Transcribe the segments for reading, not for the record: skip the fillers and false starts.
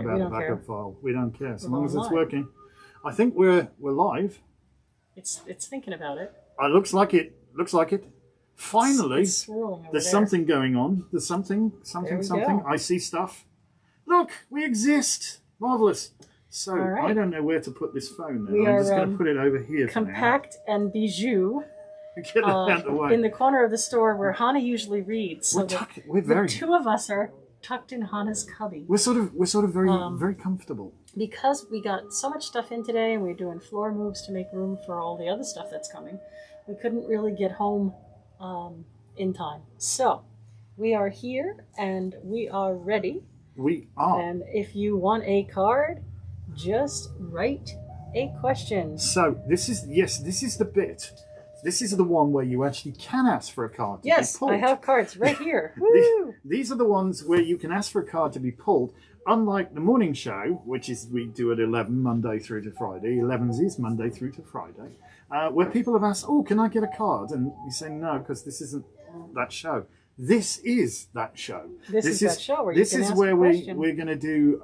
about the backup care. file. We don't care, as We're long as it's live. working. I think we're live. It's thinking about it. Looks like it. Looks like it. Finally, It's swirling over there's there. something going on. There's something. There we go. I see stuff. Look, we exist. Marvelous. So All right. I don't know where to put this phone. Now. We I'm are, just going to put it over here. Compact and bijou For now. Get it out of the way. in the corner of the store where Hannah usually reads. So we're very. the two of us are tucked in Hannah's cubby. We're sort of very comfortable. Because we got so much stuff in today and we're doing floor moves to make room for all the other stuff that's coming, we couldn't really get home in time. So we are here and we are ready. We are. And if you want a card, just write a question. So this is the bit. This is the one where you actually can ask for a card to be pulled. I have cards right here. Woo! These are the ones where you can ask for a card to be pulled. Unlike the morning show, which is we do at 11 Monday through to Friday. 11s is Monday through to Friday, where people have asked, "Oh, can I get a card?" And you say no because this isn't that show. This is that show. This is that show where you can ask where a question. we're going to do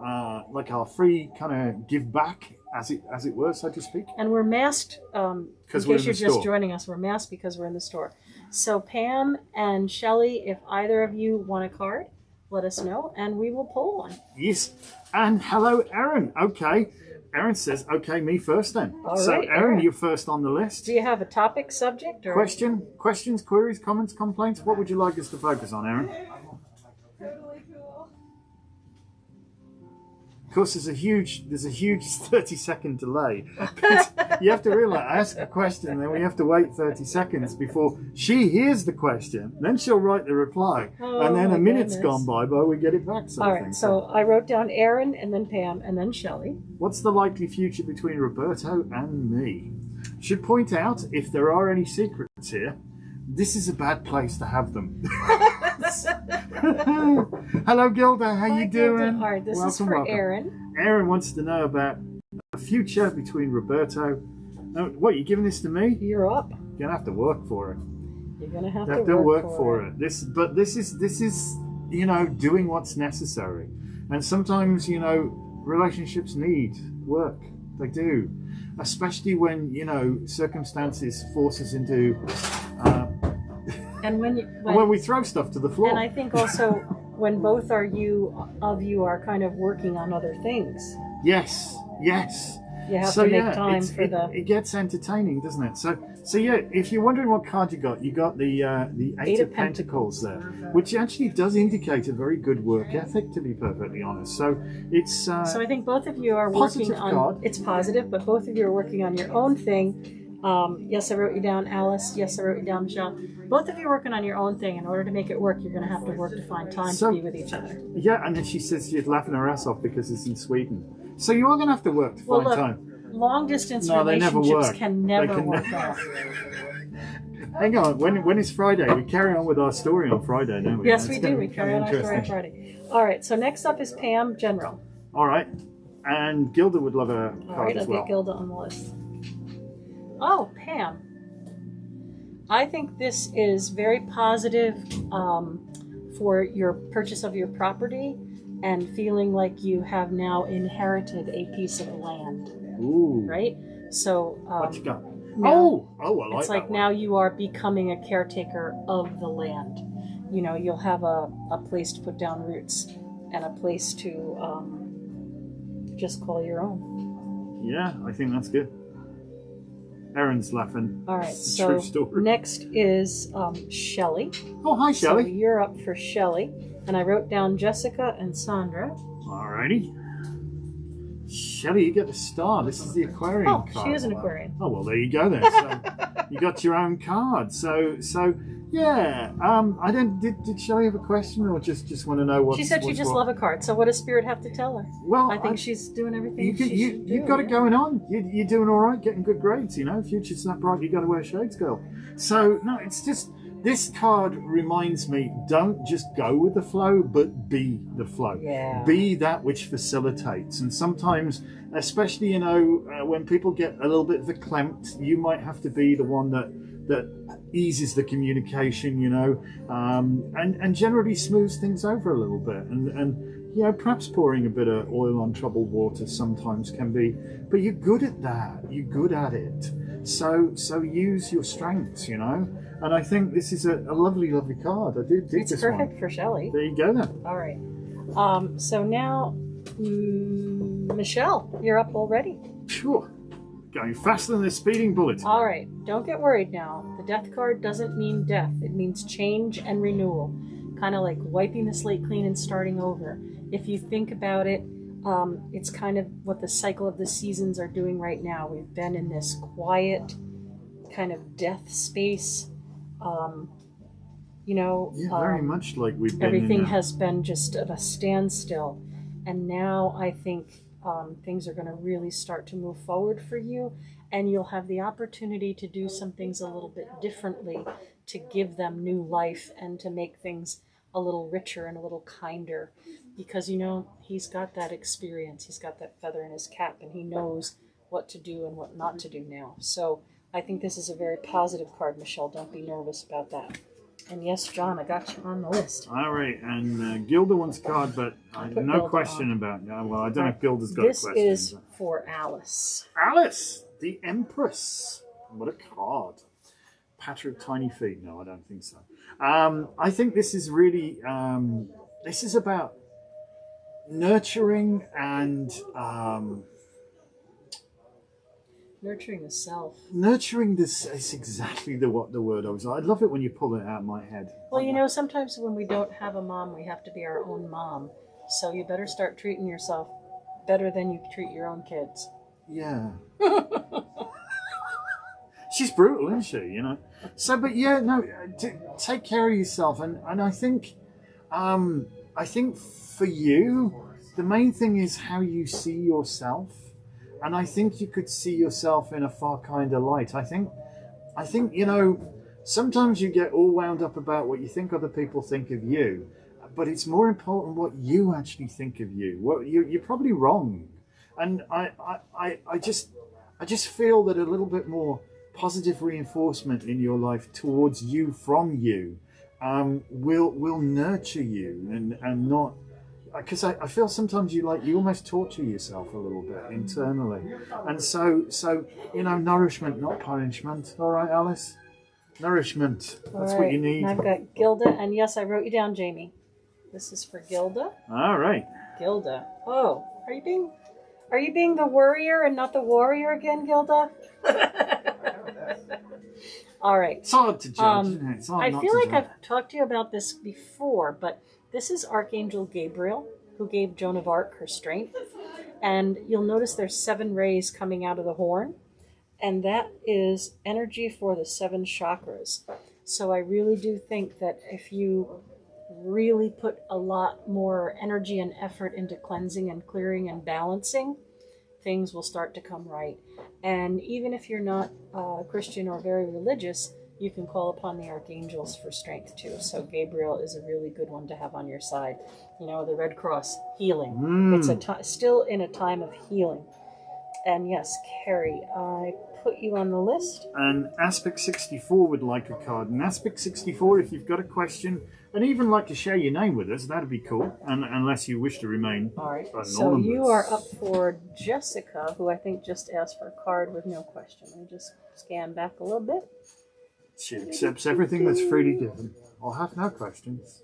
like our free kind of give back, as it were, so to speak. And we're masked. In case we're in you're the just store. joining us, we're masked because we're in the store. So Pam and Shelley, if either of you want a card, let us know and we will pull one. Yes. And hello, Erin. Okay. Erin says, okay, me first then. All so, right, Erin, Erin. you're first on the list. Do you have a topic, subject, or Questions, queries, comments, complaints? What would you like us to focus on, Erin? Totally cool. Of course, there's a huge 30-second delay. You have to realize, I ask a question, then we have to wait 30 seconds before she hears the question. Then she'll write the reply, and then my a minute's goodness. gone by we get it back. Sort All of right, thing. so I wrote down Aaron and then Pam and then Shelley. What's the likely future between Roberto and me? Should point out, if there are any secrets here, this is a bad place to have them. Hello, Gilda. How you doing? All right, this is for welcome. Aaron. Aaron wants to know about the future between Roberto. What, you giving this to me? You're up. You're gonna have to work for it. You're gonna have You to have to work for for it. This is doing what's necessary. And sometimes relationships need work. They do, especially when circumstances force us into. And when we throw stuff to the floor. And I think also when both of you are kind of working on other things. Yes. You have to make time for it gets entertaining, doesn't it? So yeah, if you're wondering what card you got the Eight of Pentacles there, which actually does indicate a very good work ethic, to be perfectly honest. So it's So I think both of you are positive working on card. It's positive, but both of you are working on your own thing. Yes, I wrote you down, Alice. Yes, I wrote you down, Michelle. Both of you are working on your own thing. In order to make it work, you're going to have to work to find time to be with each other. Yeah, and then she says she's laughing her ass off because it's in Sweden. So you are going to have to work to find time. Long distance They never relationships work. can never They can work out. Hang on, when is Friday? We carry on with our story on Friday, don't we? Yes, It's we gonna do. We be carry on our story on interesting. Friday. All right, so next up is Pam, General. All right, and Gilda would love a All card right, as I'll well. get Gilda on the list. Oh, Pam. I think this is very positive for your purchase of your property and feeling like you have now inherited a piece of land, Ooh, right? So what you got? now, I like it's that like one. now you are becoming a caretaker of the land. You'll have a place to put down roots and a place to just call your own. Yeah, I think that's good. Erin's laughing. All right, It's a so true story. next is Shelley. Oh, hi, So Shelley. you're up for Shelley. And I wrote down Jessica and Sandra. Alrighty. Shelley, you get the star. This is the Aquarian Oh, card. she is an Aquarian. Oh, well, there you go then. So you got your own card. So yeah. I don't. Did Shelley have a question, or just want to know what? She said she just loved a card. So what does Spirit have to tell her? Well, I think she's doing everything you've should got do, it going on. You're doing all right, getting good grades. Future's not bright. You got to wear shades, girl. So no, it's just. This card reminds me, don't just go with the flow, but be the flow. Yeah. Be that which facilitates. And sometimes, especially, when people get a little bit verklempt, you might have to be the one that eases the communication, and generally smooths things over a little bit. And you know, perhaps pouring a bit of oil on troubled water sometimes can be, but you're good at that. You're good at it. So use your strengths, you know. And I think this is a lovely, lovely card. I do dig It's this perfect one. for Shelley. There you go then. All right. So now, Michelle, you're up already. Sure. Going faster than a speeding bullet. All right. Don't get worried now. The death card doesn't mean death. It means change and renewal. Kind of like wiping the slate clean and starting over. If you think about it, it's kind of what the cycle of the seasons are doing right now. We've been in this quiet kind of death space. You know, Yeah, very much like we've been everything in has been just at a standstill. And now I think things are going to really start to move forward for you. And you'll have the opportunity to do some things a little bit differently to give them new life and to make things a little richer and a little kinder. Because, you know, he's got that experience. He's got that feather in his cap, and he knows what to do and what not to do now. So I think this is a very positive card, Michelle. Don't be nervous about that. And yes, John, I got you on the list. All right, and Gilda wants a card, but put no Gilda question on. about. Well, I don't know if Gilda's got a question. This is but- for Alice. Alice, the Empress. What a card. Patter of tiny feet. No, I don't think so. I think this is really. This is about nurturing and. Nurturing the self. Nurturing this is exactly the word I was. I love it when you pull it out of my head. Well, you know, sometimes when we don't have a mom, we have to be our own mom. So you better start treating yourself better than you treat your own kids. Yeah. She's brutal, isn't she? You know. So, but yeah, no. Take care of yourself, and I think for you, the main thing is how you see yourself. And I think you could see yourself in a far kinder light. I think, you know, sometimes you get all wound up about what you think other people think of you, but it's more important what you actually think of you. What you're probably wrong, and I just feel that a little bit more positive reinforcement in your life towards you from you will nurture you and not. Because I feel sometimes you almost torture yourself a little bit internally, and so you know, nourishment, not punishment. All right, Alice, nourishment. That's what you need. And I've got Gilda, and yes, I wrote you down, Jamie. This is for Gilda. All right, Gilda. Oh, are you being the worrier and not the warrior again, Gilda? All right. it's hard to judge. Isn't it? It's hard I not feel to like judge. I've talked to you about this before, but this is Archangel Gabriel, who gave Joan of Arc her strength. And you'll notice there's 7 rays coming out of the horn. And that is energy for the 7 chakras. So I really do think that if you really put a lot more energy and effort into cleansing and clearing and balancing, things will start to come right. And even if you're not Christian or very religious, you can call upon the archangels for strength too. So Gabriel is a really good one to have on your side. You know, the Red Cross, healing. It's still in a time of healing. And yes, Carrie, I put you on the list. And Aspect 64 would like a card. And Aspect 64, if you've got a question and even like to share your name with us, that'd be cool. And unless you wish to remain All right. anonymous. So you are up for Jessica, who I think just asked for a card with no question. Let me just scan back a little bit. She accepts everything that's freely given. I'll have no questions.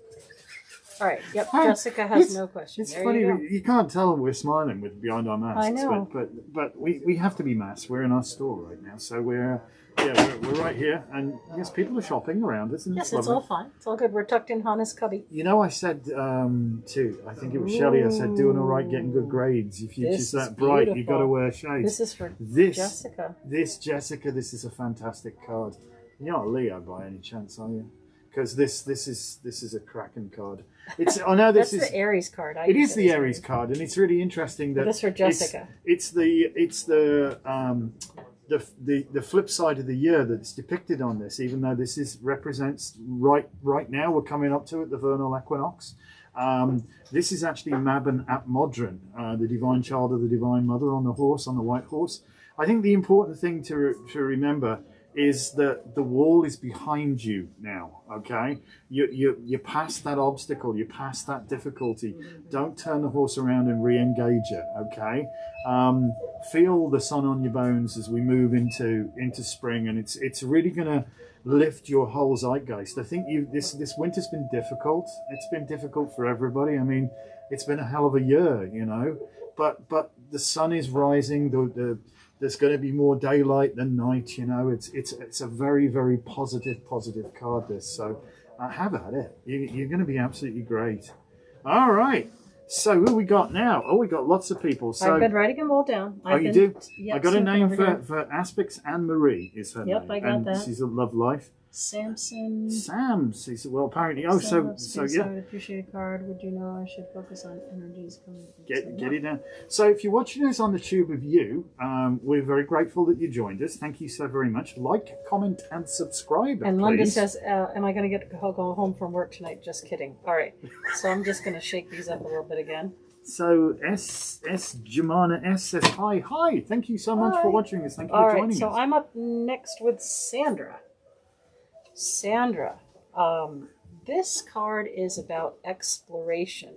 All right. Yep. Hi. Jessica has no question. It's There funny, you go. you can't tell we're smiling with behind our masks. I know. But we have to be masked. We're in our store right now. So we're right here. And yes, people are shopping around us. And Yes, it's it's all lovely. fine. It's all good. We're tucked in Hannah's cubby. You know, I said to, I think it was Shelley, I said, doing all right, getting good grades. If you're This just is that bright, you've beautiful. got to wear shades. This is for This Jessica. Jessica, this is a fantastic card. You're not Leo by any chance, are you? Because this is a cracking card. It's I know this That's is the Aries card. it is the Aries card, and it's really interesting that This is for Jessica. It's the flip side of the year that's depicted on this. Even though this represents right now, we're coming up to it, the vernal equinox. This is actually Mabon ap Modron, the divine child of the divine mother on the horse, on the white horse. I think the important thing to remember is that the wall is behind you now. Okay, you're past that obstacle, you're past that difficulty. Don't turn the horse around and re-engage it. Okay, feel the sun on your bones as we move into spring, and it's really gonna lift your whole zeitgeist. I think this winter's been difficult. It's been difficult for everybody. I mean, it's been a hell of a year, you know. But the sun is rising. There's going to be more daylight than night. You know, it's a very, very positive card. This, so have at it. You're going to be absolutely great. All right. So who we got now? Oh, we got lots of people. So I've been writing them all down. you do? Yep, I got a name here. for Aspects. Anne Marie is her name. Yep, I got and that. She's a love life. Samson. Sam. She's well apparently. Oh, so yeah. I would appreciate a card. Would you know I should focus on energies coming? Get it down. So if you're watching us on the Tube of You, we're very grateful that you joined us. Thank you so very much. Like, comment, and subscribe. And please. London says, "Am I going to go home from work tonight?" Just kidding. All right. So I'm just going to shake these up a little bit again. So S Jemana S says hi. Thank you so much for watching us. Thank you for joining us. So I'm up next with Sandra. Sandra, this card is about exploration.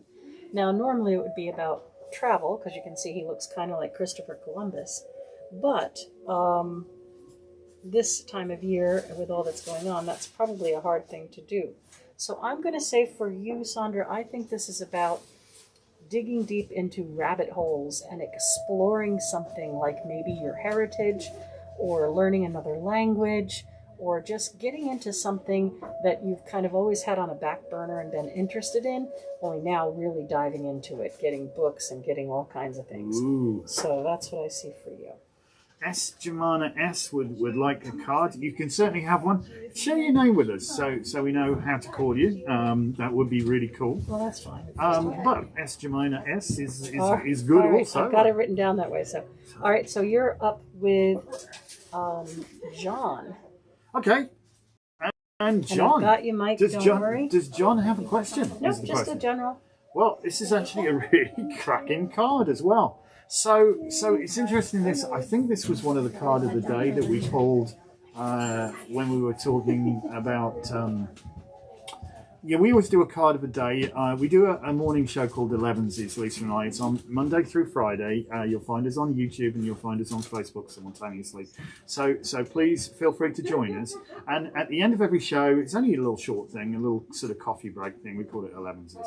Now, normally it would be about travel, because you can see he looks kind of like Christopher Columbus. But this time of year, with all that's going on, that's probably a hard thing to do. So I'm going to say for you, Sandra, I think this is about digging deep into rabbit holes and exploring something like maybe your heritage or learning another language, or just getting into something that you've kind of always had on a back burner and been interested in, only now really diving into it, getting books and getting all kinds of things. Ooh. So that's what I see for you. S Jemana S would like a card. You can certainly have one. Share your name with us so we know how to call you. That would be really cool. Well, that's fine. But S Jemana S is good right, also. I've got it written down that way. So, all right. So you're up with John. Okay. And John. And I've got you, Mike. Don't worry. Does John have a question? Nope, just a general. Well, this is actually a really cracking card as well. So it's interesting. I think this was one of the card of the day that we pulled when we were talking about. We always do a card of the day. We do a morning show called 11s, Lisa and I. It's on Monday through Friday. You'll find us on YouTube and you'll find us on Facebook simultaneously. So please feel free to join us. And at the end of every show, it's only a little short thing, a little sort of coffee break thing. We call it 11s.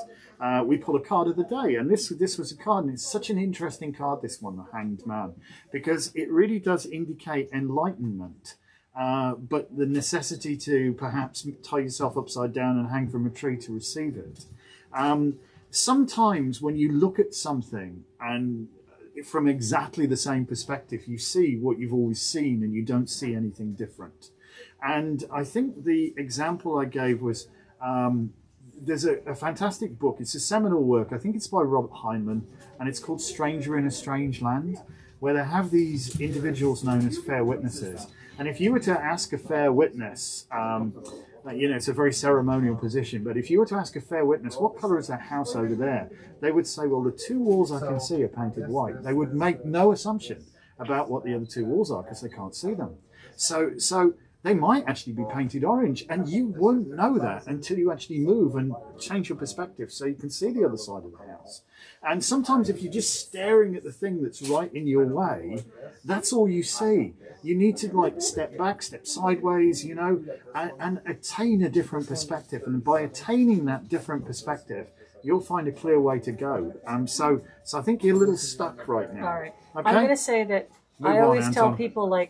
We pull a card of the day. And this was a card, and it's such an interesting card, this one, the Hanged Man, because it really does indicate enlightenment. But the necessity to perhaps tie yourself upside down and hang from a tree to receive it. Sometimes when you look at something and from exactly the same perspective, you see what you've always seen and you don't see anything different. And I think the example I gave was, there's a fantastic book. It's a seminal work. I think it's by Robert Heinlein, and it's called Stranger in a Strange Land, where they have these individuals known as fair witnesses. And if you were to ask a fair witness, it's a very ceremonial position, but if you were to ask a fair witness, what colour is that house over there? They would say, well, the two walls I can see are painted white. They would make no assumption about what the other two walls are because they can't see them. So they might actually be painted orange, and you won't know that until you actually move and change your perspective so you can see the other side of the house. And sometimes if you're just staring at the thing that's right in your way, that's all you see. You need to step back, step sideways, and attain a different perspective. And by attaining that different perspective, you'll find a clear way to go. So I think you're a little stuck right now. All right. Okay? I'm going to say that I always tell people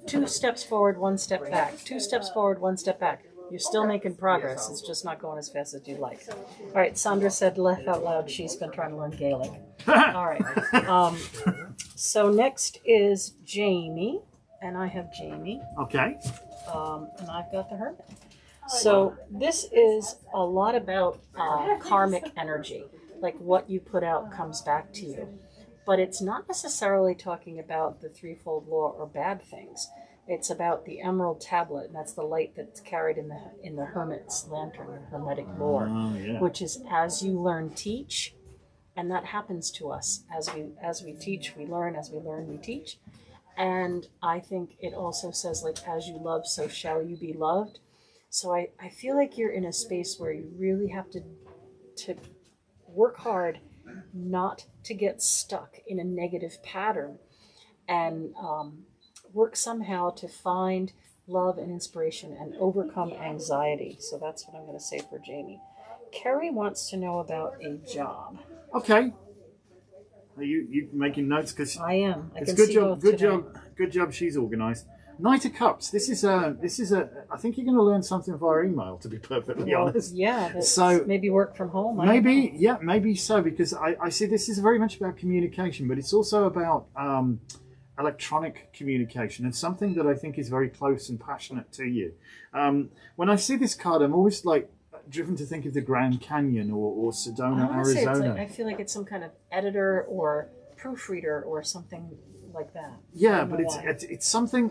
2 steps forward, 1 step back. 2 steps forward, 1 step back. You're still making progress. It's just not going as fast as you'd like. All right. Sandra said, laugh out loud. She's been trying to learn Gaelic. All right. So next is Jamie. And I have Jamie. Okay. And I've got the Hermit. So this is a lot about karmic energy. Like what you put out comes back to you. But it's not necessarily talking about the threefold law or bad things. It's about the emerald tablet, and that's the light that's carried in the hermit's lantern, the hermetic lore, which is as you learn, teach, and that happens to us. As we teach, we learn. As we learn, we teach. And I think it also says, like, as you love, so shall you be loved. So I feel like you're in a space where you really have to work hard not to get stuck in a negative pattern, and work somehow to find love and inspiration and overcome anxiety. So that's what I'm going to say for Jamie. Carrie wants to know about a job. Okay. Are you making notes? Because I am. I it's can good see job. both Good today. job. Good job. She's organised. Knight of Cups. This is a. I think you're going to learn something via email. To be perfectly Well, honest. yeah. So maybe work from home. I don't know. maybe, yeah, maybe so. Because I see this is very much about communication, but it's also about electronic communication, and something that I think is very close and passionate to you. When I see this card, I'm always like driven to think of the Grand Canyon or Sedona, I want to say Arizona. it's like, I feel like it's some kind of editor or proofreader or something like that. Yeah, but it's something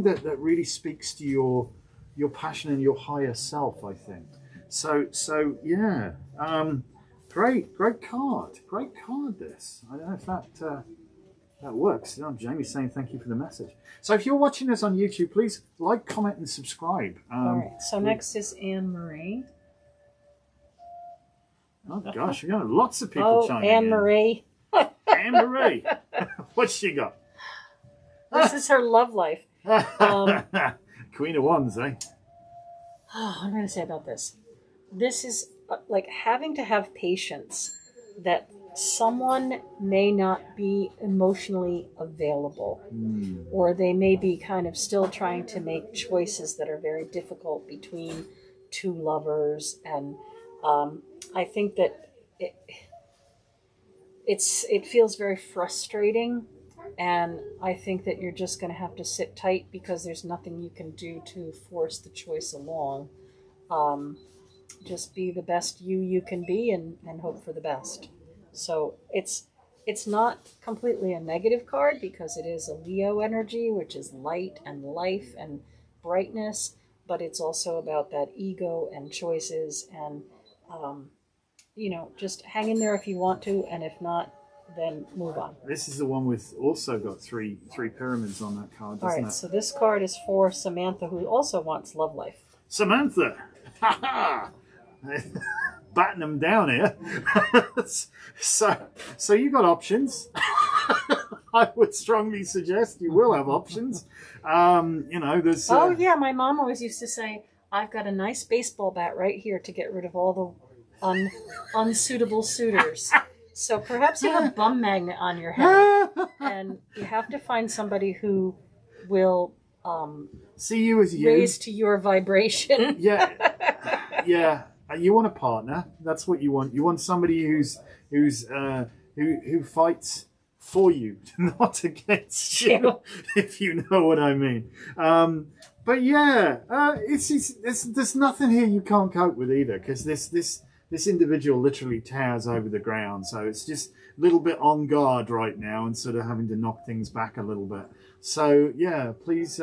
that really speaks to your passion and your higher self, I think. So yeah, great card, This, I don't know if that works. Oh, Jamie's saying thank you for the message. So if you're watching this on YouTube, please like, comment, and subscribe. All right. So next is Anne Marie. Oh gosh, we got lots of people chiming in. Anne Marie. Anne Marie, what's she got? This is her love life. Queen of Wands, eh? Oh, I'm going to say about this. This is like having to have patience that someone may not be emotionally available, or they may be kind of still trying to make choices that are very difficult between two lovers. And I think that it feels very frustrating. And I think that you're just going to have to sit tight because there's nothing you can do to force the choice along. Just be the best you can be, and hope for the best. So it's not completely a negative card because it is a Leo energy, which is light and life and brightness, but it's also about that ego and choices and, just hang in there if you want to, and if not, then move on. This is the one with also got three pyramids on that card, All doesn't right, it? so this card is for Samantha, who also wants love life. Samantha! Ha ha! Batting them down here. So you got options. I would strongly suggest you will have options. There's... Oh, yeah, my mom always used to say, I've got a nice baseball bat right here to get rid of all the unsuitable suitors. So perhaps you have a bum magnet on your head, and you have to find somebody who will see you as you. Raise to your vibration. Yeah. You want a partner. That's what you want. You want somebody who fights for you, not against you. If you know what I mean. But yeah, there's nothing here you can't cope with either, because this individual literally towers over the ground. So it's just a little bit on guard right now and sort of having to knock things back a little bit. So yeah, please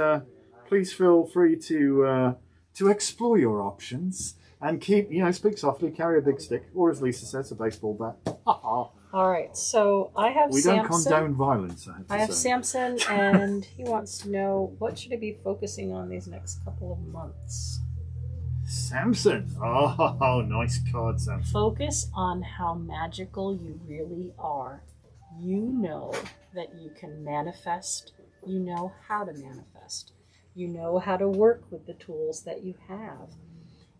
feel free to explore your options and keep, speak softly, carry a big stick, or as Lisa says, a baseball bat. All right, so I have We Samson. don't condone violence, I have to say. Samson, and he wants to know, what should I be focusing on these next couple of months? Samson. Oh, nice card, Samson. Focus on how magical you really are. You know that you can manifest. You know how to manifest. You know how to work with the tools that you have.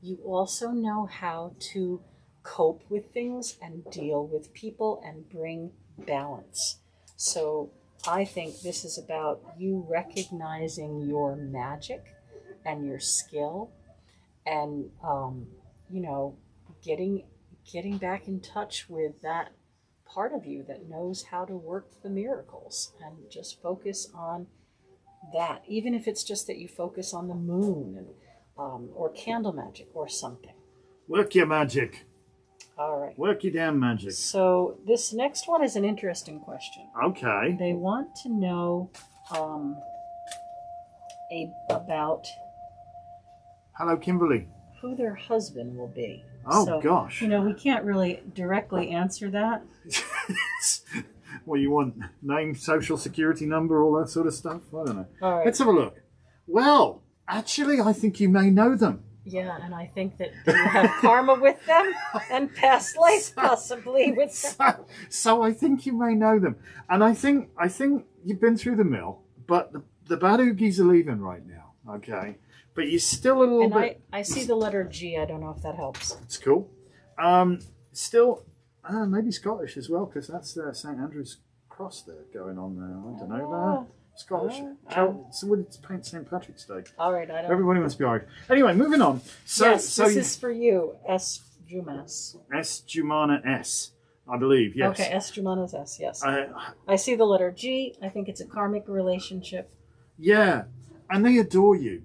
You also know how to cope with things and deal with people and bring balance. So I think this is about you recognizing your magic and your skill, and getting back in touch with that part of you that knows how to work the miracles, and just focus on that, even if it's just that you focus on the moon and or candle magic or something. Work your magic. All right. Work your damn magic. So this next one is an interesting question. Okay. They want to know about Hello, Kimberly. who their husband will be. Oh, gosh. We can't really directly answer that. What you want? Name, social security number, all that sort of stuff? I don't know. All right. Let's have a look. Well, actually, I think you may know them. Yeah, and I think that you have karma with them and past life possibly with them. So I think you may know them. And I think you've been through the mill, but the bad oogies are leaving right now, okay? But you're still a little bit... I see the letter G. I don't know if that helps. It's cool. Still, maybe Scottish as well, because that's St. Andrew's cross there going on there. I don't know. Scottish. So what it's St. Patrick's Day. All right, I don't. Everybody must be Irish. Anyway, moving on. This is for you, S. Jumas. S. Jumana S. I believe, yes. Okay, S. Jumana's S, yes. I see the letter G. I think it's a karmic relationship. Yeah, and they adore you.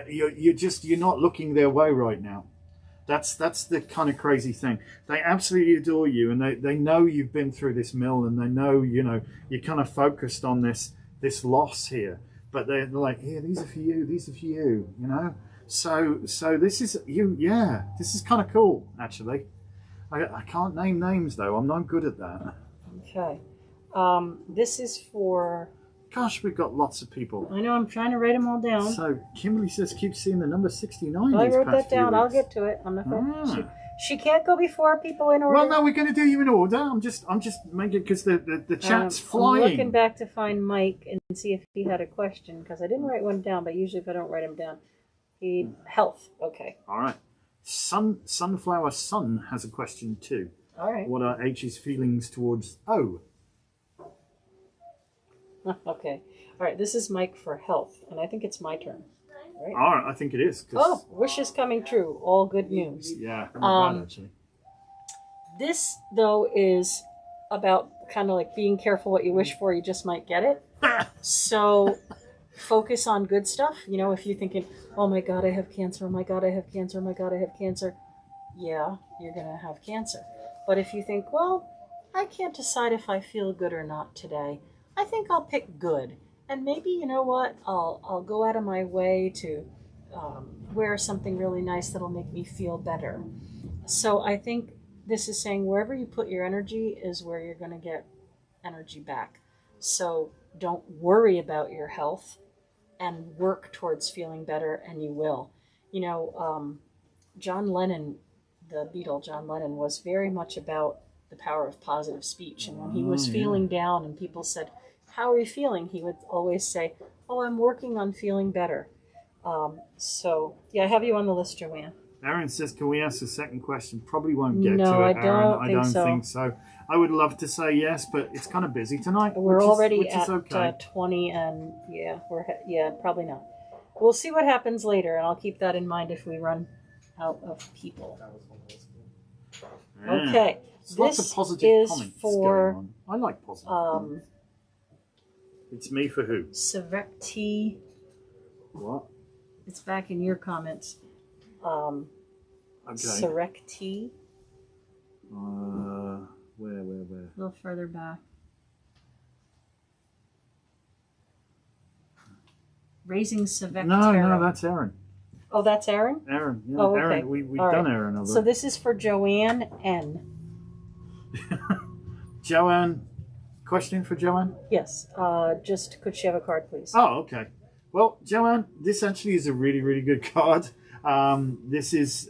You're not looking their way right now. That's the kind of crazy thing. They absolutely adore you, and they know you've been through this mill, and they know you're kind of focused on this loss here. But they're like, here, these are for you. These are for you. So this is you. Yeah, this is kind of cool, actually. I can't name names though. I'm not good at that. Okay. This is for... Gosh, we've got lots of people. I know, I'm trying to write them all down. So Kimberly says, keep seeing the number 69. I wrote that down. I'll get to it. I'm not going. She can't go before people in order. Well, no, we're going to do you in order. I'm just making because the chat's flying. I'm looking back to find Mike and see if he had a question because I didn't write one down. But usually, if I don't write them down, health. Okay. All right. Sunflower Sun has a question too. All right. What are H's feelings towards O? Okay. All right. This is Mike for health, and I think it's my turn. Right? All right. I think it is. Oh, wishes coming true. All good news. Yeah. Not bad, actually. This though is about kind of like being careful what you wish for. You just might get it. So focus on good stuff. If you're thinking, oh my God, I have cancer. Oh my God, I have cancer. Oh my God, I have cancer. Yeah, you're going to have cancer. But if you think, well, I can't decide if I feel good or not today, I think I'll pick good. And maybe, you know what, I'll go out of my way to wear something really nice that'll make me feel better. So I think this is saying wherever you put your energy is where you're going to get energy back. So don't worry about your health and work towards feeling better, and you will. John Lennon, the Beatle John Lennon, was very much about the power of positive speech. And when he was feeling down and people said, how are you feeling? He would always say, oh, I'm working on feeling better. I have you on the list, Joanne. Aaron says, can we ask a second question? Probably won't get to it, I Aaron. don't think so. I would love to say yes, but it's kind of busy tonight. We're already at okay. 20, and probably not. We'll see what happens later, and I'll keep that in mind if we run out of people. Yeah. Okay. Lots of positive comments going on. I like positive. It's me for who? Serecti. What? It's back in your comments. Okay. Serecti. Where? A little further back. Raising Sevectera. No, that's Aaron. Oh, that's Aaron? Aaron, yeah. Oh, okay. Aaron, we've done right. Aaron over. So this is for Joanne N. Joanne, question for Joanne? Yes. Just could she have a card, please? Oh, okay. Well, Joanne, this actually is a really, really good card. This is,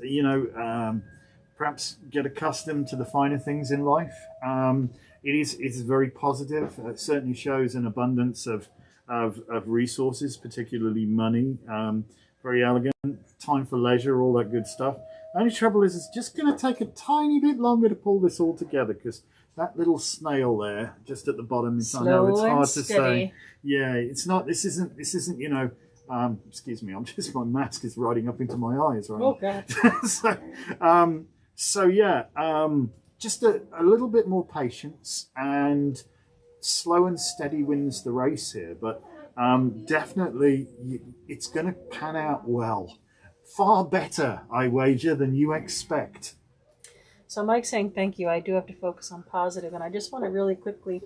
perhaps get accustomed to the finer things in life. It's very positive. It certainly shows an abundance of resources, particularly money. Very elegant. Time for leisure, all that good stuff. Only trouble is, it's just going to take a tiny bit longer to pull this all together because that little snail there, just at the bottom, I know it's hard to say. Yeah, it's not. This isn't. Excuse me. My mask is riding up into my eyes right now. Just a little bit more patience, and slow and steady wins the race here. But definitely, it's going to pan out well. Far better, I wager, than you expect. So Mike's saying thank you. I do have to focus on positive, and I just want to really quickly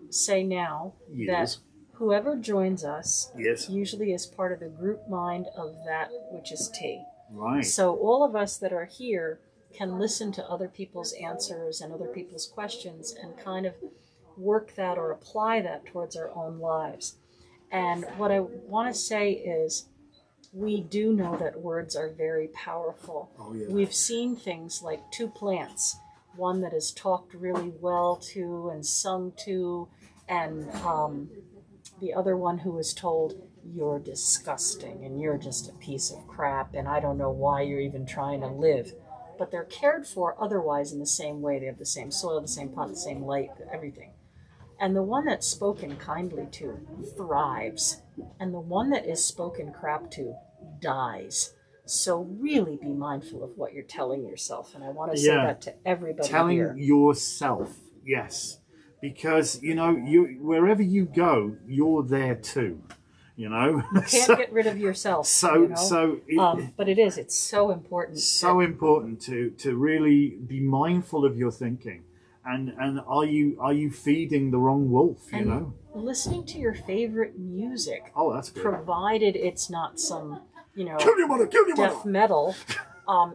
say now that whoever joins us usually is part of the group mind of that which is T. Right. So all of us that are here can listen to other people's answers and other people's questions and kind of work that or apply that towards our own lives. And what I want to say is, we do know that words are very powerful. Oh, yeah. We've seen things like two plants, one that is talked really well to and sung to, and the other one who is told, you're disgusting and you're just a piece of crap and I don't know why you're even trying to live. But they're cared for otherwise in the same way. They have the same soil, the same pot, the same light, everything. And the one that's spoken kindly to thrives. And the one that is spoken crap to dies. So really be mindful of what you're telling yourself. And I want to say that to everybody telling here. yourself, yes. Because, you wherever you go, you're there too. You can't get rid of yourself. But it's so important. So important to really be mindful of your thinking. And are you feeding the wrong wolf, Listening to your favorite music. Oh, that's good. Provided it's not some, kill your mother, death metal,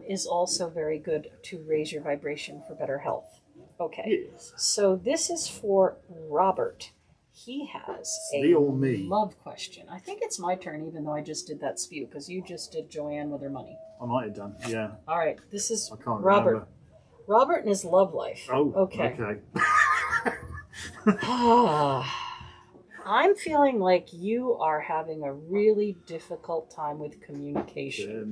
is also very good to raise your vibration for better health. Okay. Yes. So this is for Robert. He has a love question. I think it's my turn, even though I just did that spew, because you just did Joanne with her money. I might have done, yeah. All right. This is I can't Robert. remember. Robert and his love life. Oh, okay. Okay. I'm feeling like you are having a really difficult time with communication.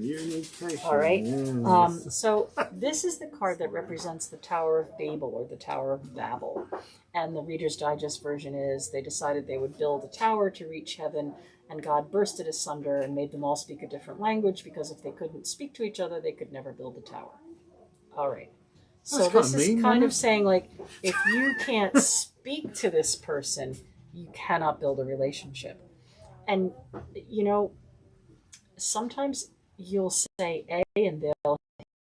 All right. Yes. So this is the card that represents the Tower of Babel or the Tower of Babel. And the Reader's Digest version is they decided they would build a tower to reach heaven, and God burst it asunder and made them all speak a different language, because if they couldn't speak to each other, they could never build a tower. All right. So this is kind of saying, like, if you can't speak to this person, you cannot build a relationship. And, sometimes you'll say A and they'll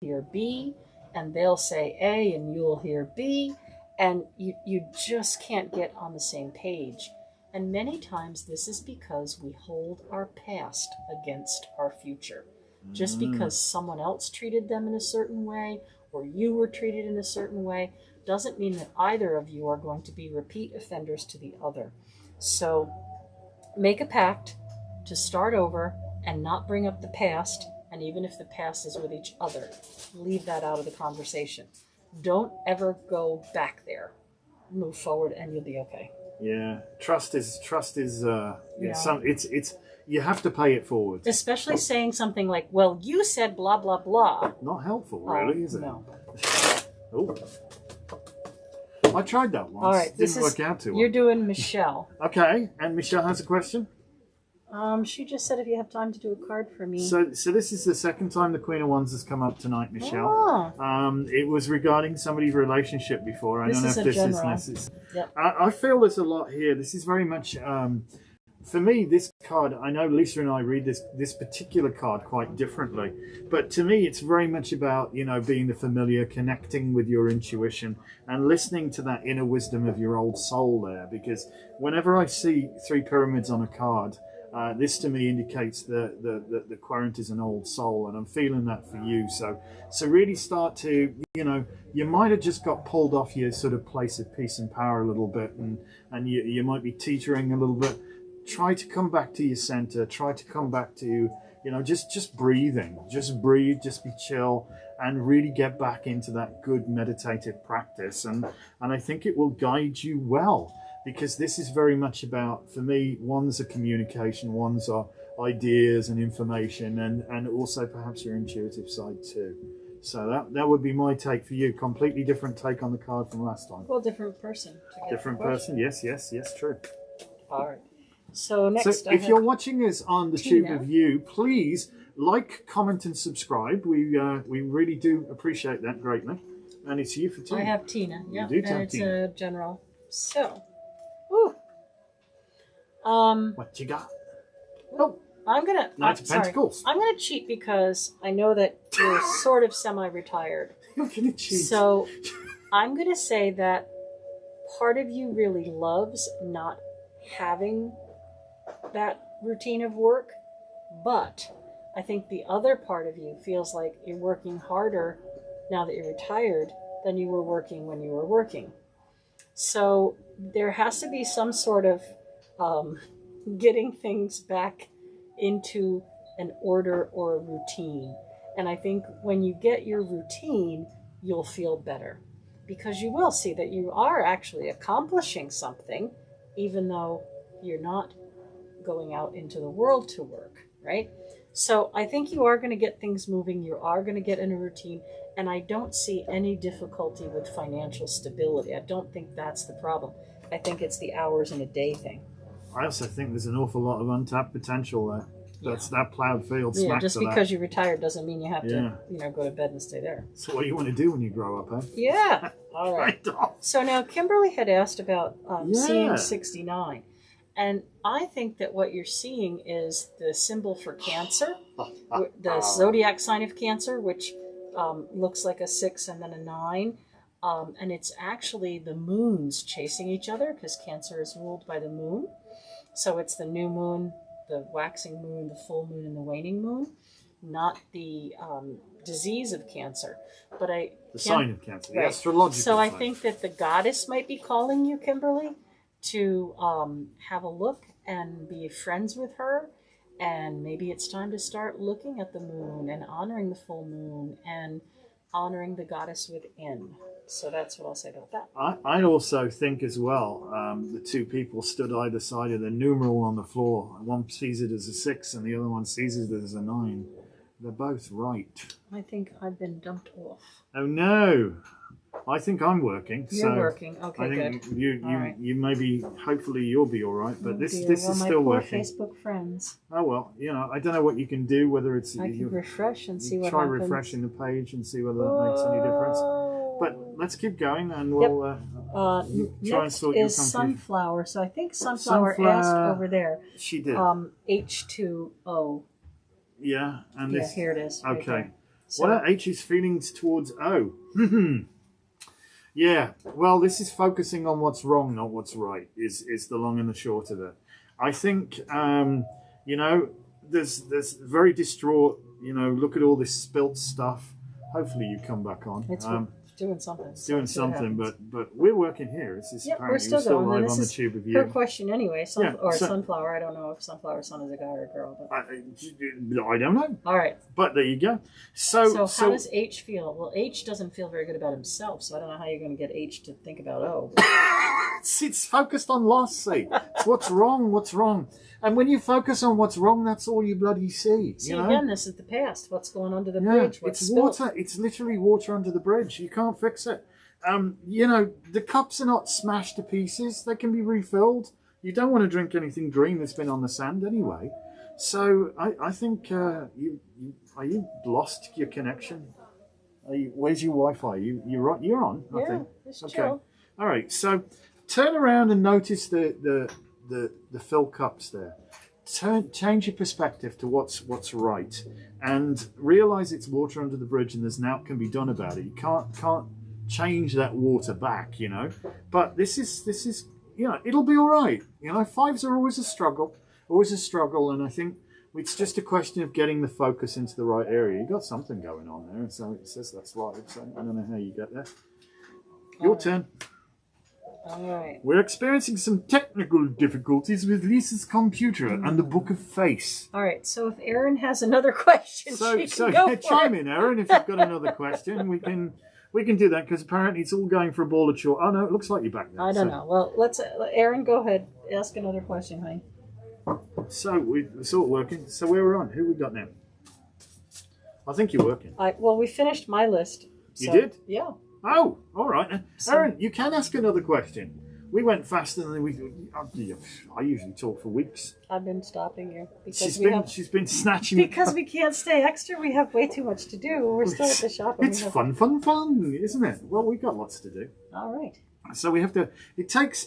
hear B, and they'll say A and you'll hear B, and you just can't get on the same page. And many times this is because we hold our past against our future. Just because someone else treated them in a certain way, or you were treated in a certain way, doesn't mean that either of you are going to be repeat offenders to the other. So make a pact to start over and not bring up the past, and even if the past is with each other, leave that out of the conversation. Don't ever go back there. Move forward and you'll be okay. Yeah, trust is it's you have to pay it forward. Especially saying something like, well, you said blah, blah, blah. Not helpful, really, is it? No. Oh. I tried that once. All right. Didn't work out too well. You're doing Michelle. Okay, and Michelle has a question? She just said if you have time to do a card for me. So this is the second time the Queen of Wands has come up tonight, Michelle. Oh. It was regarding somebody's relationship before. I don't know if this is necessary. Yep. I feel there's a lot here. This is very much, for me, this card, I know Lisa and I read this particular card quite differently, but to me it's very much about, being the familiar, connecting with your intuition and listening to that inner wisdom of your old soul there, because whenever I see three pyramids on a card, this to me indicates that the querent is an old soul, and I'm feeling that for you. So really start to, you might have just got pulled off your sort of place of peace and power a little bit, and you might be teetering a little bit. Try to come back to your center. Try to come back to, just breathing. Just breathe, just be chill, and really get back into that good meditative practice. And I think it will guide you well. Because this is very much about, for me, one's a communication, one's are ideas and information, and also perhaps your intuitive side too. So that would be my take for you. Completely different take on the card from last time. Well, different person. Different person, yes, true. All right. So next, so if you're watching us on the Tube Review, please like, comment, and subscribe. We really do appreciate that greatly. And it's you for Tina. I have Tina. Yeah, you do and it's Tina. A general. So. What you got? Oh, I'm gonna. Knight of Pentacles. I'm gonna cheat because I know that you're sort of semi-retired. You're gonna cheat. So I'm gonna say that part of you really loves not having that routine of work, but I think the other part of you feels like you're working harder now that you're retired than you were working when you were working. So there has to be some sort of getting things back into an order or a routine. And I think when you get your routine, you'll feel better because you will see that you are actually accomplishing something, even though you're not going out into the world to work, right? So I think you are going to get things moving. You are going to get in a routine. And I don't see any difficulty with financial stability. I don't think that's the problem. I think it's the hours in a day thing. I also think there's an awful lot of untapped potential there. That's that plowed field. Yeah, just because you're retired doesn't mean you have to, go to bed and stay there. So what do you want to do when you grow up, eh? Yeah. All right. So now Kimberly had asked about seeing 69. And I think that what you're seeing is the symbol for Cancer, the zodiac sign of Cancer, which looks like a 6 and then a 9. And it's actually the moons chasing each other because Cancer is ruled by the moon. So it's the new moon, the waxing moon, the full moon, and the waning moon, not the disease of Cancer. But the sign of Cancer, the right. astrological So I sign. think that the goddess might be calling you, Kimberly, to have a look and be friends with her. And maybe it's time to start looking at the moon and honoring the full moon and honoring the goddess within. So that's what I'll say about that. I also think as well, the two people stood either side of the numeral on the floor. One sees it as a 6 and the other one sees it as a 9. They're both right. I think I've been dumped off. Oh no! I think I'm working. You're working. Okay, I think good. You maybe, hopefully you'll be all right, but this dear. is Well, still my poor working. Facebook friends. Oh well, I don't know what you can do. Whether it's I can refresh and see what try happens. refreshing the page and see whether that makes any difference. But let's keep going, and we'll try and sort your is confusion. Sunflower. So I think Sunflower asked over there. She did. H2O. Yeah, and Yeah, this. here it is. Right Okay. there. So, What are H's feelings towards O? Yeah. Well, this is focusing on what's wrong, not what's right. Is the long and the short of it. I think there's very distraught. Look at all this spilt stuff. Hopefully you come back on. it's doing something. It's doing something, but we're working here. This is Yep, we're apparently still going. live And on this the tube of her you. question anyway. Yeah, Sunflower. I don't know if Sunflower Sun is a guy or a girl. But I don't know. all right. But there you go. So how does H feel? Well, H doesn't feel very good about himself, so I don't know how you're going to get H to think about O. it's focused on loss, see. It's what's wrong. And when you focus on what's wrong, that's all you bloody see. See, again, this is the past. What's going under the bridge? What's it's spilt? water. It's literally water under the bridge. You can't fix it. The cups are not smashed to pieces. They can be refilled. You don't want to drink anything green that's been on the sand anyway. So I think are you lost your connection? Where's your Wi-Fi? You're on. I think. Just Okay. chill. All right. So turn around and notice the fill cups there. Change your perspective to what's right, and realize it's water under the bridge, and there's naught can be done about it. You can't change that water back, But this is it'll be all right. Fives are always a struggle, and I think it's just a question of getting the focus into the right area. You got something going on there, so it says that's live. So I don't know how you get there. Your turn. All right. We're experiencing some technical difficulties with Lisa's computer and the Book of Face. All right. So if Erin has another question, she can go for chime it. in, Erin, if you've got another question. We can do that because apparently it's all going for a ball of chalk. Oh no, it looks like you're back there. I don't know. Well, let's Erin, go ahead. Ask another question, honey. So it's all working. So where we're on? Who we got now? I think you're working. Well, we finished my list. You did? Yeah. Oh, all right. Erin, you can ask another question. We went faster than I usually talk for weeks. I've been stopping you She's been snatching. because we can't stay extra. We have way too much to do. We're still at the shop. It's fun, isn't it? Well, we've got lots to do. All right. So we have to. It takes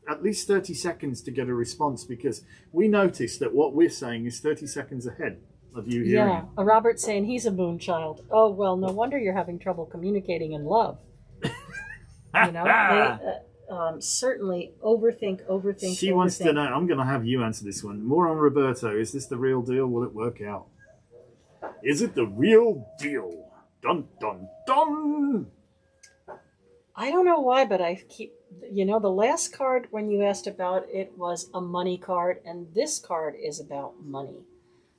at least 30 seconds to get a response because we notice that what we're saying is 30 seconons ahead of you hearing it. Yeah. Robert's saying he's a moon child. Oh well, no wonder you're having trouble communicating in love. They certainly overthink. She wants to know. I'm going to have you answer this one. More on Roberto. Is this the real deal? Will it work out? Is it the real deal? Dun dun dun. I don't know why, but I keep You know, the last card when you asked about it was a money card, and this card is about money.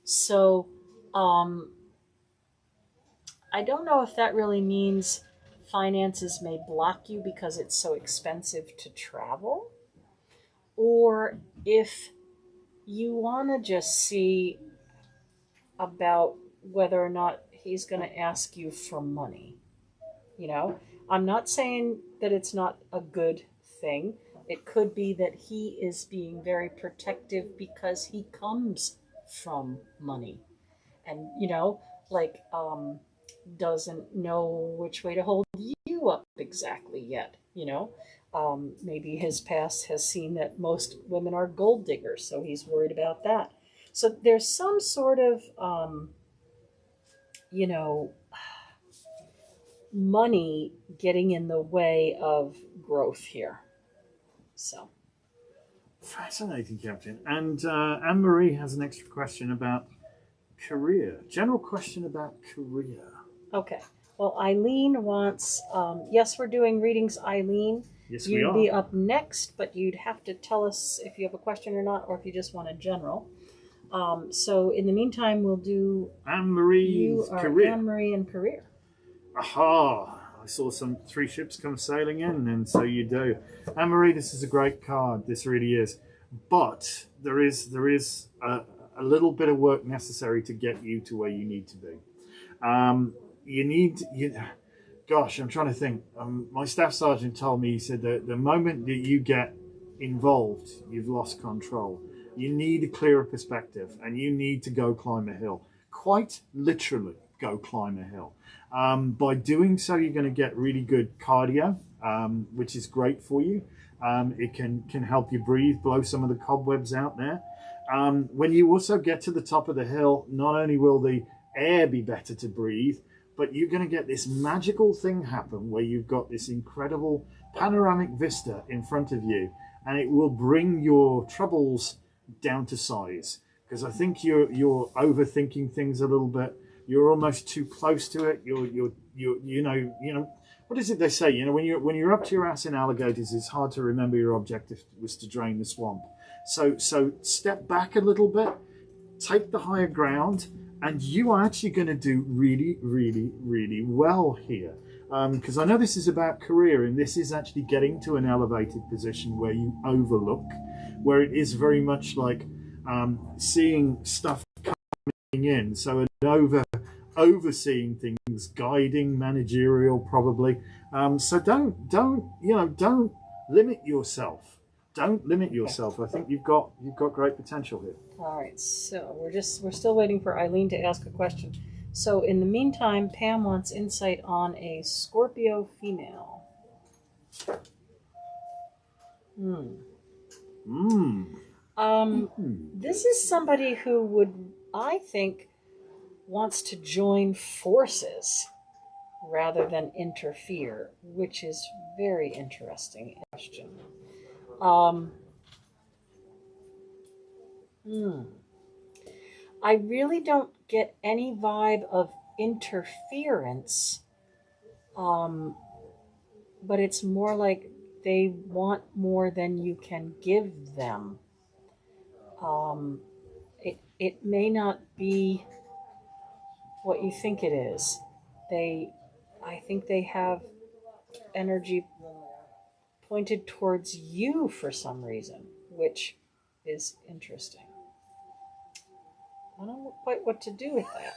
So, um, I don't know if that really means finances may block you because it's so expensive to travel, or if you want to just see about whether or not he's going to ask you for money. You know, I'm not saying that it's not a good thing. It could be that he is being very protective because he comes from money and, like, doesn't know which way to hold you up exactly yet. Maybe his past has seen that most women are gold diggers, so he's worried about that. So there's some sort of, you know, money getting in the way of growth here. So, Fascinating, Captain. And Anne Marie has an extra question about career. General question about career. okay. Well, Eileen wants, yes, we're doing readings, Eileen. Yes, we You'd are. be up next, but you'd have to tell us if you have a question or not, or if you just want a general. So in the meantime, we'll do Anne Marie's you are career. Anne Marie and career. Aha! I saw some 3 ships come sailing in, and so you do. Anne Marie, this is a great card. This really is. But there is a little bit of work necessary to get you to where you need to be. Gosh, I'm trying to think. My staff sergeant told me, he said that the moment that you get involved, you've lost control. You need a clearer perspective, and you need to go climb a hill. Quite literally, go climb a hill. By doing so, you're going to get really good cardio, which is great for you. It can help you breathe, blow some of the cobwebs out there. When you also get to the top of the hill, not only will the air be better to breathe, but you're going to get this magical thing happen where you've got this incredible panoramic vista in front of you, and it will bring your troubles down to size. Because I think you're overthinking things a little bit. You're almost too close to it. What is it they say? When you're up to your ass in alligators, it's hard to remember your objective was to drain the swamp. So step back a little bit, take the higher ground, and you are actually going to do really, really, really well here. Because I know this is about career, and this is actually getting to an elevated position where you overlook, where it is very much like seeing stuff coming in. So an overseeing things, guiding, managerial, probably. So don't limit yourself. Don't limit yourself. I think you've got great potential here. All right, so we're still waiting for Eileen to ask a question. So in the meantime, Pam wants insight on a Scorpio female. This is somebody who would, I think, wants to join forces rather than interfere, which is very interesting question. I really don't get any vibe of interference, but it's more like they want more than you can give them. It may not be what you think it is. I think they have energy pointed towards you for some reason, which is interesting. I don't know quite what to do with that.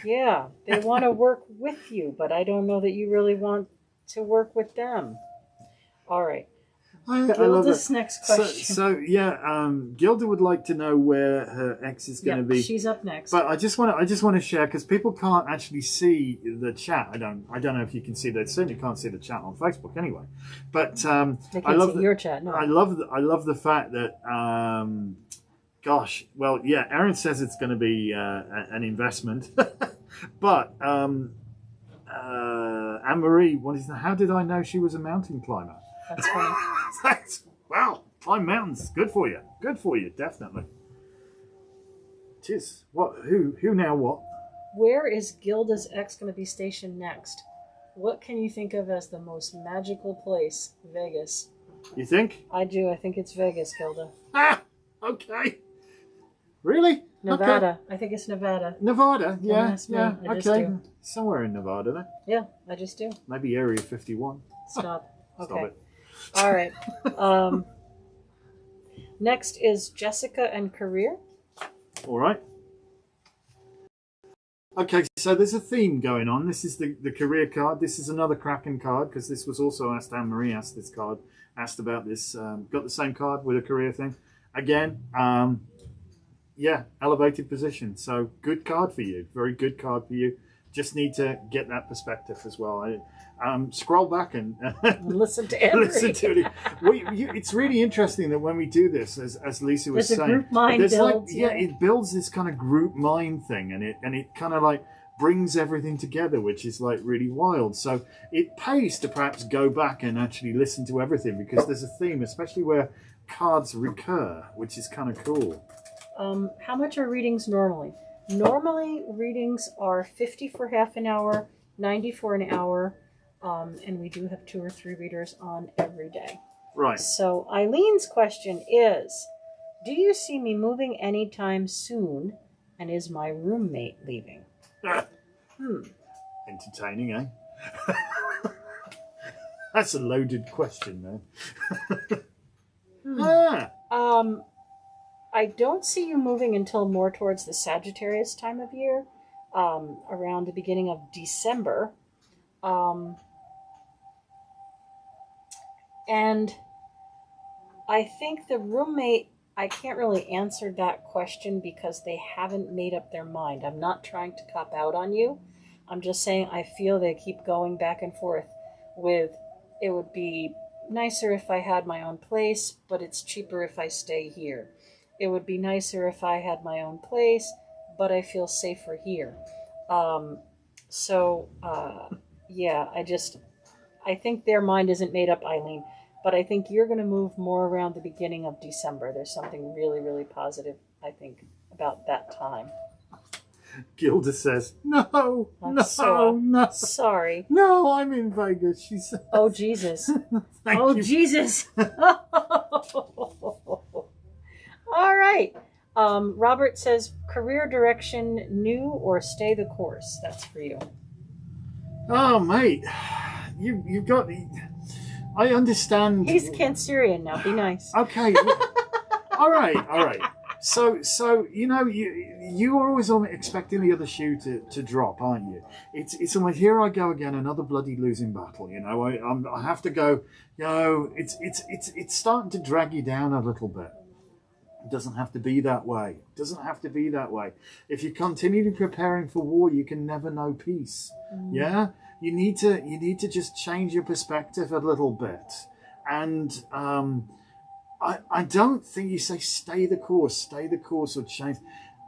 Yeah, they want to work with you, but I don't know that you really want to work with them. All right. I love Gilda's it. next question. Gilda would like to know where her ex is going to be. She's up next. But I just want to share, because people can't actually see the chat. I don't know if you can see. They certainly can't see the chat on Facebook anyway. But they can't see your chat. No. I love the fact that Erin says it's going to be an investment, but Anne Marie, how did I know she was a mountain climber? That's funny. Wow, climb mountains. Good for you. Good for you, definitely. It is. What? Who now what? Where is Gilda's ex going to be stationed next? What can you think of as the most magical place? Vegas. You think? I do. I think it's Vegas, Hilda. Ah, okay. Really? Nevada. Okay. I think it's Nevada. Nevada, Don't yeah, ask me. yeah, I just okay. do. Somewhere in Nevada then. Yeah, I just do. Maybe Area 51. Stop. Okay. Stop it. All right. Next is Jessica and career. All right. Okay, so there's a theme going on. This is the career card. This is another Kraken card because this was also asked. Anne-Marie asked this card, asked about this. Got the same card with a career thing. Again, yeah, elevated position. So good card for you. Very good card for you. Just need to get that perspective as well. Scroll back and Listen to Anne-Marie. listen to it. It's really interesting that when we do this, as Lisa was There's a saying, group mind there's builds, like it builds this kind of group mind thing, and it kind of like brings everything together, which is like really wild. So it pays to perhaps go back and actually listen to everything because there's a theme, especially where cards recur, which is kind of cool. How much are readings normally? Normally, readings are 50 for half an hour, 90 for an hour, and we do have 2 or 3 readers on every day. Right. So Eileen's question is, do you see me moving anytime soon, and is my roommate leaving? Entertaining, eh? That's a loaded question, man. I don't see you moving until more towards the Sagittarius time of year, around the beginning of December. And I think the roommate, I can't really answer that question because they haven't made up their mind. I'm not trying to cop out on you. I'm just saying I feel they keep going back and forth with, it would be nicer if I had my own place, but it's cheaper if I stay here. It would be nicer if I had my own place, but I feel safer here. Yeah, I think their mind isn't made up, Eileen, but I think you're going to move more around the beginning of December. There's something really, really positive, I think, about that time. Gilda says, no. Sorry. No, I'm in Vegas, she says. Oh, Jesus. Thank Oh, you. Jesus. All right. Robert says, career direction, new or stay the course? That's for you. Oh, mate. You've got... I understand. He's Cancerian now. Be nice. Okay. All right. So you are always expecting the other shoe to drop, aren't you? It's almost, here I go again, another bloody losing battle. I have to go. It's starting to drag you down a little bit. It doesn't have to be that way. If you continue preparing for war, you can never know peace. Yeah, you need to just change your perspective a little bit, and I don't think you say stay the course or change.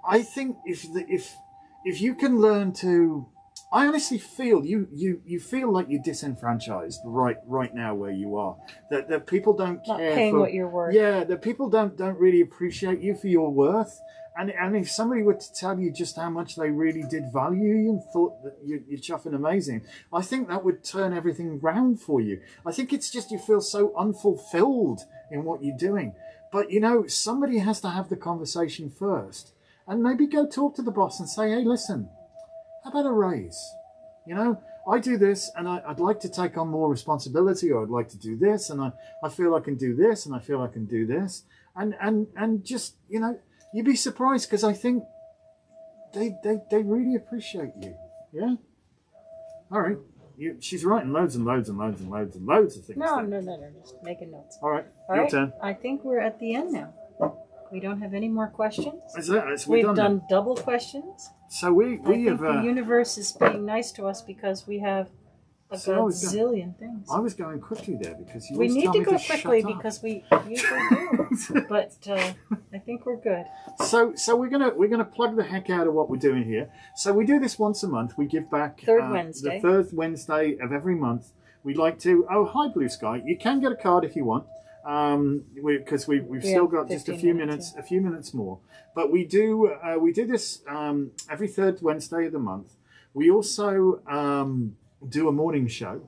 I think if you can learn to, I honestly feel you feel like you're disenfranchised right now where you are. That people don't care. Not paying what you're worth. Yeah, that people don't really appreciate you for your worth. And if somebody were to tell you just how much they really did value you and thought that you're chuffing amazing, I think that would turn everything round for you. I think it's just you feel so unfulfilled in what you're doing. But, somebody has to have the conversation first. And maybe go talk to the boss and say, hey, listen, how about a raise? I do this and I'd like to take on more responsibility, or I'd like to do this and I feel I can do this and I feel I can do this. And just, you'd be surprised because I think they really appreciate you. Yeah? All right. She's writing loads and loads of things. No, just making notes. All right. All Your right. turn. I think we're at the end now. We don't have any more questions. We've done double questions. So we I think have... the universe is being nice to us because we have a gazillion things. I was going quickly there because you We always need tell to me go shut quickly up. because we usually do. But I think we're good. So we're gonna plug the heck out of what we're doing here. So we do this once a month. We give back Wednesday. the third Wednesday of every month. We'd like to. Oh, hi, Blue Sky. You can get a card if you want. Because we've still got just a few minutes more. But we do this every third Wednesday of the month. We also do a morning show,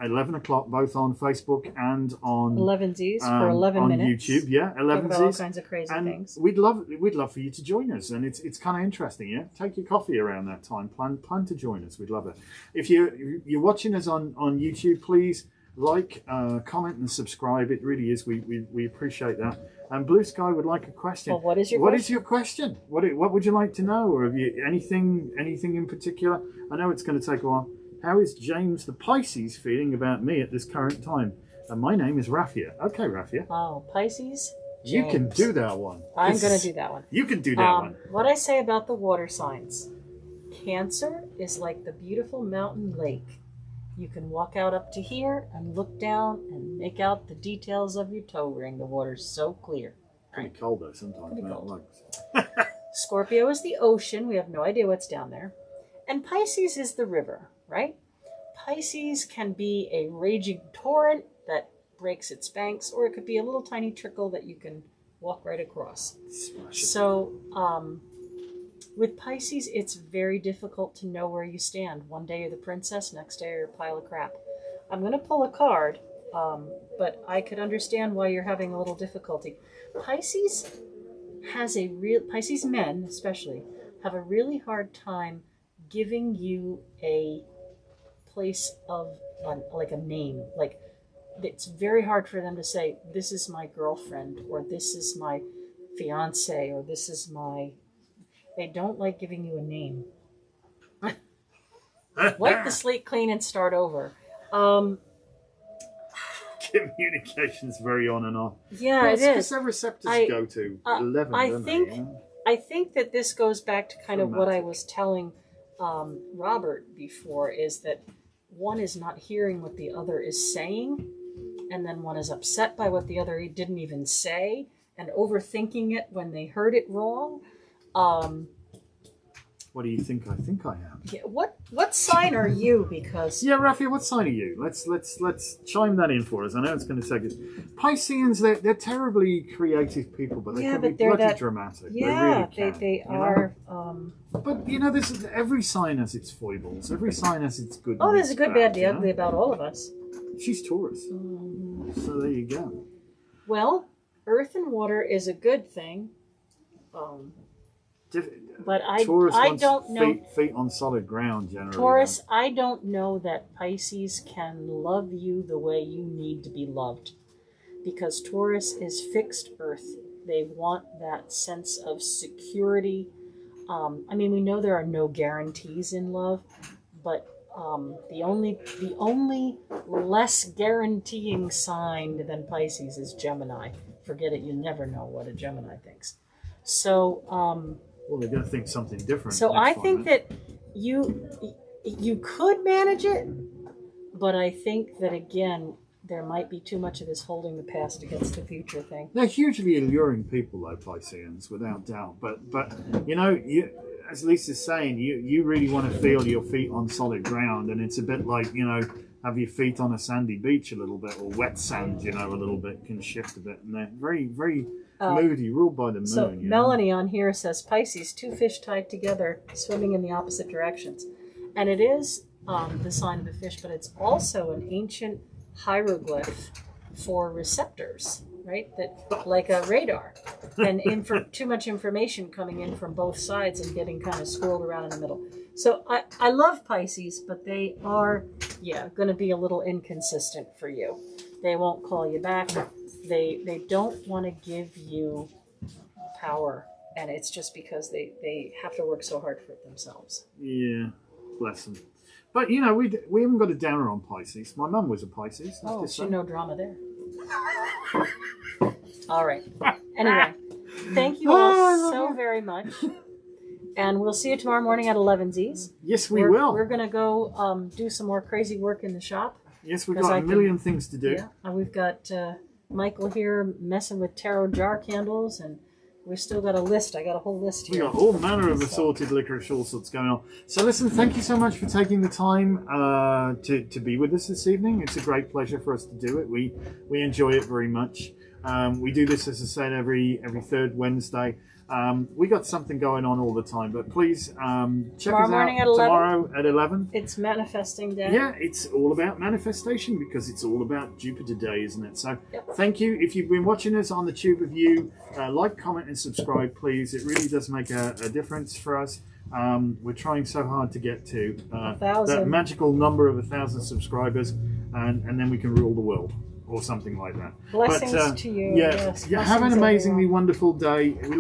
11 o'clock, both on Facebook and on 11Zs for 11 on minutes. YouTube. Yeah, Talk 11 about all Z's. kinds of crazy And things. we'd love for you to join us, and it's kind of interesting. Yeah, take your coffee around that time. Plan to join us. We'd love it. If you're watching us on YouTube, please like, comment, and subscribe. It really is. We appreciate that. And Blue Sky would like a question. Well, what is your What question? is your question? What would you like to know, or have you anything in particular? I know it's going to take a while. How is James the Pisces feeling about me at this current time? And my name is Raffia. Okay, Raffia. Oh, Pisces. You can James. do that one. I'm going to do that one. You can do that one. What I say about the water signs. Cancer is like the beautiful mountain lake. You can walk out up to here and look down and make out the details of your toe ring. The water's so clear. Pretty cold though sometimes. Pretty Mount cold. Lakes. Scorpio is the ocean. We have no idea what's down there. And Pisces is the river, right? Pisces can be a raging torrent that breaks its banks, or it could be a little tiny trickle that you can walk right across. Smash it. So, with Pisces, it's very difficult to know where you stand. One day you're the princess, next day you're a pile of crap. I'm going to pull a card, but I could understand why you're having a little difficulty. Pisces men especially, have a really hard time giving you a place of, like a name. Like, it's very hard for them to say, this is my girlfriend, or this is my fiance, or this is my... They don't like giving you a name. Wipe the slate clean and start over. Communication's very on and off. Yeah, it Because is. their receptors go to 11, don't they? I think that this goes back to kind of what I Dramatic. was telling Robert before, is that one is not hearing what the other is saying, and then one is upset by what the other didn't even say, and overthinking it when they heard it wrong. What do you think I am? Yeah, what sign are you? Because Yeah, Raffia, what sign are you? Let's chime that in for us. I know it's going to take us. Pisceans, they're terribly creative people, but they Yeah, can but be they're bloody that- dramatic. yeah, they really can. they you know? are. But you know, every sign has its foibles. Every sign has its good. Oh, and there's a its good, bad, the you know? ugly about all of us. She's Taurus, so there you go. Well, earth and water is a good thing. But Taurus I wants don't know. feet on solid ground generally. Taurus, I don't know that Pisces can love you the way you need to be loved. Because Taurus is fixed earth. They want that sense of security. I mean, we know there are no guarantees in love, but the only less guaranteeing sign than Pisces is Gemini. Forget it, you never know what a Gemini thinks. So, Well, they're going to think something different. so next I time, think right? that you could manage it, but I think that again there might be too much of this holding the past against the future thing. They're hugely alluring people, though, Pisceans, without doubt. But you know, as Lisa's saying, you really want to feel your feet on solid ground, and it's a bit like, you know, have your feet on a sandy beach a little bit, or wet sand, you know, a little bit, can shift a bit, and they're very, very moody, ruled by the moon. So you know? Melanie on here says Pisces, two fish tied together, swimming in the opposite directions, and it is the sign of the fish, but it's also an ancient hieroglyph for receptors, right? That like a radar, and too much information coming in from both sides and getting kind of swirled around in the middle. So I love Pisces, but they are going to be a little inconsistent for you. They won't call you back. They don't want to give you power, and it's just because they have to work so hard for it themselves. Yeah, bless them. But you know, we haven't got a downer on Pisces. My mum was a Pisces. Oh, just so saying. no drama there. All right. Anyway, thank you all so very much. And we'll see you tomorrow morning at 11Z's. Yes, we will. We're going to go do some more crazy work in the shop. Yes, we've 'cause got I a million things to do. Yeah. And we've got Michael here messing with tarot jar candles, and we've still got a list. I got a whole list We here. got all manner of assorted licorice, all sorts going on. So listen, thank you so much for taking the time to be with us this evening. It's a great pleasure for us to do it. We enjoy it very much. We do this, as I said, every third Wednesday. We got something going on all the time, but please check Tomorrow us morning out at 11? tomorrow at 11. It's manifesting day. Yeah, it's all about manifestation because it's all about Jupiter Day, isn't it? So Yep. thank you. If you've been watching us on the Tube Review, like, comment and subscribe, please. It really does make a difference for us. We're trying so hard to get to 1,000. that magical number of 1,000 subscribers, and then we can rule the world or something like that. Blessings to you. Yeah, Yes, yeah, have an blessings, amazingly everyone. wonderful day.